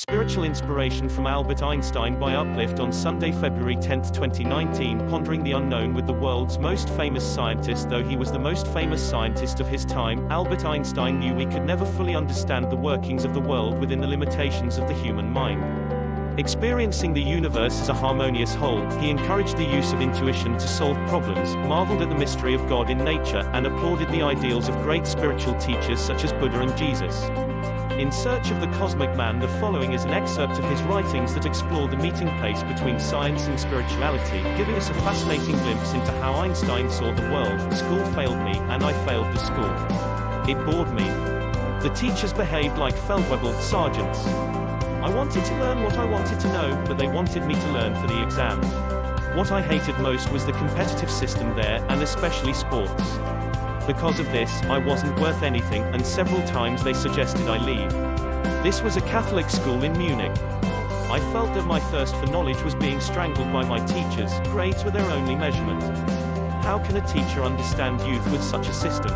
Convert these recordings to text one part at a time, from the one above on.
Spiritual inspiration from Albert Einstein by Uplift on Sunday, February 10, 2019. Pondering the unknown with the world's most famous scientist. Though he was the most famous scientist of his time, Albert Einstein knew we could never fully understand the workings of the world within the limitations of the human mind. Experiencing the universe as a harmonious whole, he encouraged the use of intuition to solve problems, marveled at the mystery of God in nature, and applauded the ideals of great spiritual teachers such as Buddha and Jesus. In Search of the Cosmic Man, the following is an excerpt of his writings that explore the meeting place between science and spirituality, giving us a fascinating glimpse into how Einstein saw the world. School failed me, and I failed the school. It bored me. The teachers behaved like Feldwebel sergeants. I wanted to learn what I wanted to know, but they wanted me to learn for the exam. What I hated most was the competitive system there, and especially sports. Because of this, I wasn't worth anything, and several times they suggested I leave. This was a Catholic school in Munich. I felt that my thirst for knowledge was being strangled by my teachers. Grades were their only measurement. How can a teacher understand youth with such a system?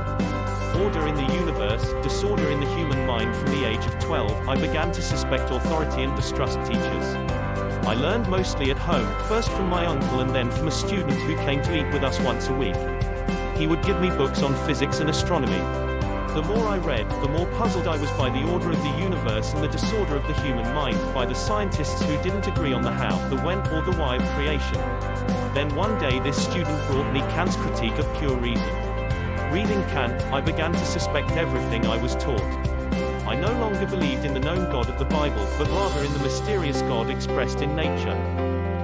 Order in the universe, disorder in the human mind. From the age of 12, I began to suspect authority and distrust teachers. I learned mostly at home, first from my uncle and then from a student who came to eat with us once a week. He would give me books on physics and astronomy. The more I read, the more puzzled I was by the order of the universe and the disorder of the human mind, by the scientists who didn't agree on the how, the when, or the why of creation. Then one day this student brought me Kant's critique of pure reason. Reading Kant, I began to suspect everything I was taught. I no longer believed in the known God of the Bible, but rather in the mysterious God expressed in nature.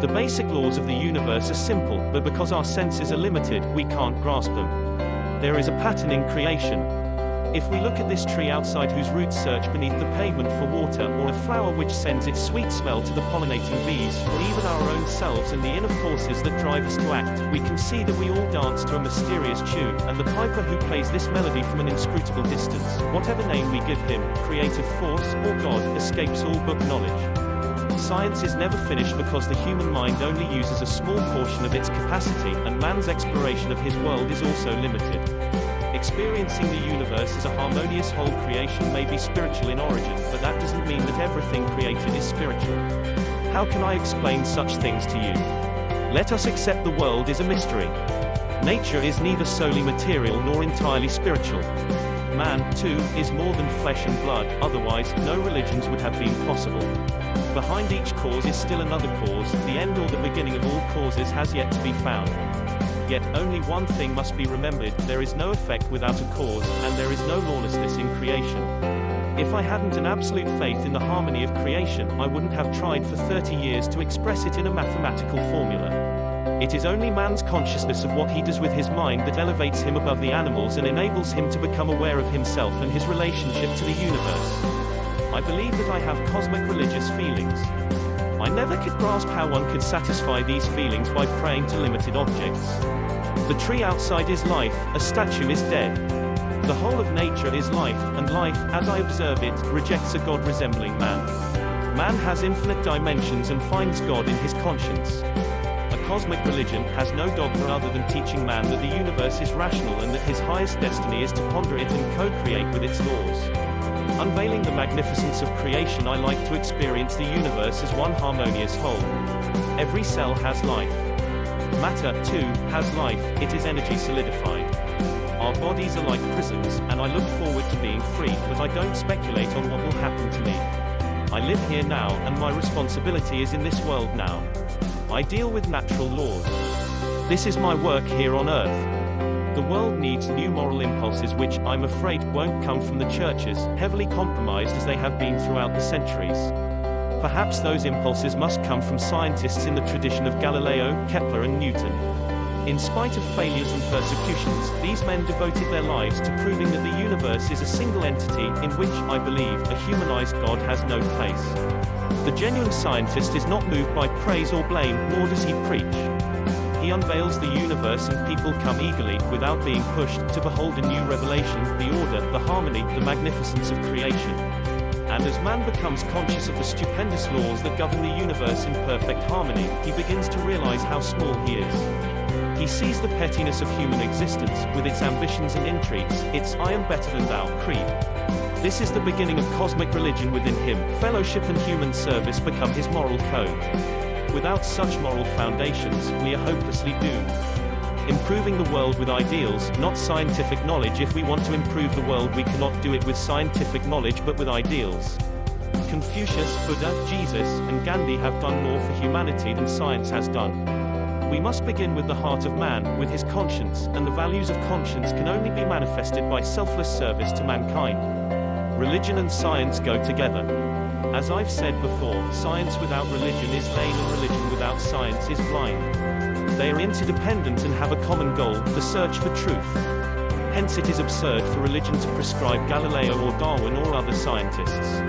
The basic laws of the universe are simple, but because our senses are limited, we can't grasp them. There is a pattern in creation. If we look at this tree outside whose roots search beneath the pavement for water, or a flower which sends its sweet smell to the pollinating bees, or even our own selves and the inner forces that drive us to act, we can see that we all dance to a mysterious tune, and the piper who plays this melody from an inscrutable distance, whatever name we give him, creative force, or God, escapes all book knowledge. Science is never finished because the human mind only uses a small portion of its capacity, and man's exploration of his world is also limited. Experiencing the universe as a harmonious whole creation may be spiritual in origin, but that doesn't mean that everything created is spiritual. How can I explain such things to you? Let us accept the world is a mystery. Nature is neither solely material nor entirely spiritual. Man, too, is more than flesh and blood, otherwise, no religions would have been possible. Behind each cause is still another cause, the end or the beginning of all causes has yet to be found. Yet, only one thing must be remembered, there is no effect without a cause, and there is no lawlessness in creation. If I hadn't an absolute faith in the harmony of creation, I wouldn't have tried for 30 years to express it in a mathematical formula. It is only man's consciousness of what he does with his mind that elevates him above the animals and enables him to become aware of himself and his relationship to the universe. I believe that I have cosmic religious feelings. I never could grasp how one could satisfy these feelings by praying to limited objects. The tree outside is life, a statue is dead. The whole of nature is life, and life, as I observe it, rejects a God-resembling man. Man has infinite dimensions and finds God in his conscience. A cosmic religion has no dogma other than teaching man that the universe is rational and that his highest destiny is to ponder it and co-create with its laws. Unveiling the magnificence of creation, I like to experience the universe as one harmonious whole. Every cell has life. Matter, too, has life, it is energy solidified. Our bodies are like prisons, and I look forward to being free, but I don't speculate on what will happen to me. I live here now, and my responsibility is in this world now. I deal with natural laws. This is my work here on earth. The world needs new moral impulses which, I'm afraid, won't come from the churches, heavily compromised as they have been throughout the centuries. Perhaps those impulses must come from scientists in the tradition of Galileo, Kepler and Newton. In spite of failures and persecutions, these men devoted their lives to proving that the universe is a single entity, in which, I believe, a humanized God has no place. The genuine scientist is not moved by praise or blame, nor does he preach. He unveils the universe and people come eagerly, without being pushed, to behold a new revelation, the order, the harmony, the magnificence of creation. And as man becomes conscious of the stupendous laws that govern the universe in perfect harmony, he begins to realize how small he is. He sees the pettiness of human existence, with its ambitions and intrigues, its "I am better than thou" creed. This is the beginning of cosmic religion within him. Fellowship and human service become his moral code. Without such moral foundations, we are hopelessly doomed. Improving the world with ideals, not scientific knowledge. If we want to improve the world, we cannot do it with scientific knowledge but with ideals. Confucius, Buddha, Jesus, and Gandhi have done more for humanity than science has done. We must begin with the heart of man, with his conscience, and the values of conscience can only be manifested by selfless service to mankind. Religion and science go together. As I've said before, science without religion is lame and religion without science is blind. They are interdependent and have a common goal, the search for truth. Hence it is absurd for religion to prescribe Galileo or Darwin or other scientists.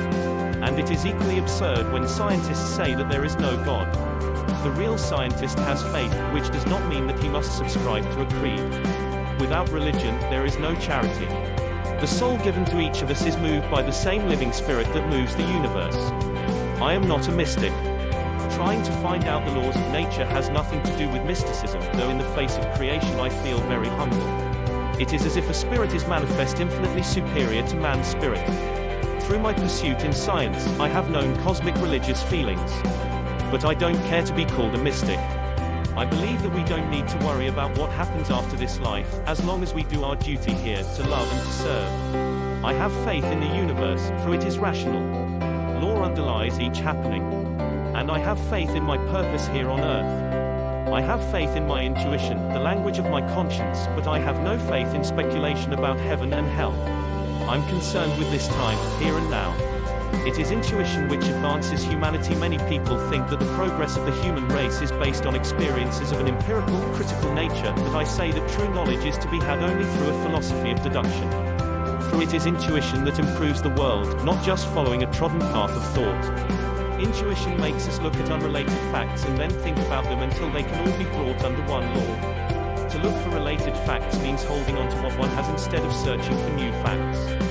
And it is equally absurd when scientists say that there is no God. The real scientist has faith, which does not mean that he must subscribe to a creed. Without religion, there is no charity. The soul given to each of us is moved by the same living spirit that moves the universe. I am not a mystic. Trying to find out the laws of nature has nothing to do with mysticism, though in the face of creation I feel very humble. It is as if a spirit is manifest infinitely superior to man's spirit. Through my pursuit in science, I have known cosmic religious feelings. But I don't care to be called a mystic. I believe that we don't need to worry about what happens after this life, as long as we do our duty here, to love and to serve. I have faith in the universe, for it is rational. Law underlies each happening. And I have faith in my purpose here on earth. I have faith in my intuition, the language of my conscience, but I have no faith in speculation about heaven and hell. I'm concerned with this time, here and now. It is intuition which advances humanity. Many people think that the progress of the human race is based on experiences of an empirical, critical nature, but I say that true knowledge is to be had only through a philosophy of deduction. For it is intuition that improves the world, not just following a trodden path of thought. Intuition makes us look at unrelated facts and then think about them until they can all be brought under one law. To look for related facts means holding on to what one has instead of searching for new facts.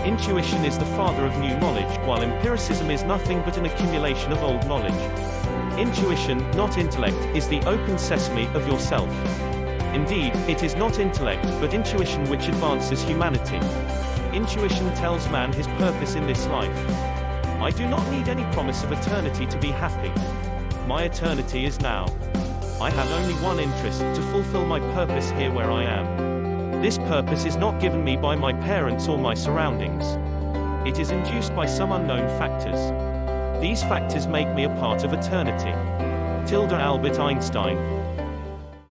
Intuition is the father of new knowledge, while empiricism is nothing but an accumulation of old knowledge. Intuition, not intellect, is the open sesame of yourself. Indeed, it is not intellect, but intuition which advances humanity. Intuition tells man his purpose in this life. I do not need any promise of eternity to be happy. My eternity is now. I have only one interest, to fulfill my purpose here where I am. This purpose is not given me by my parents or my surroundings. It is induced by some unknown factors. These factors make me a part of eternity. Albert Einstein.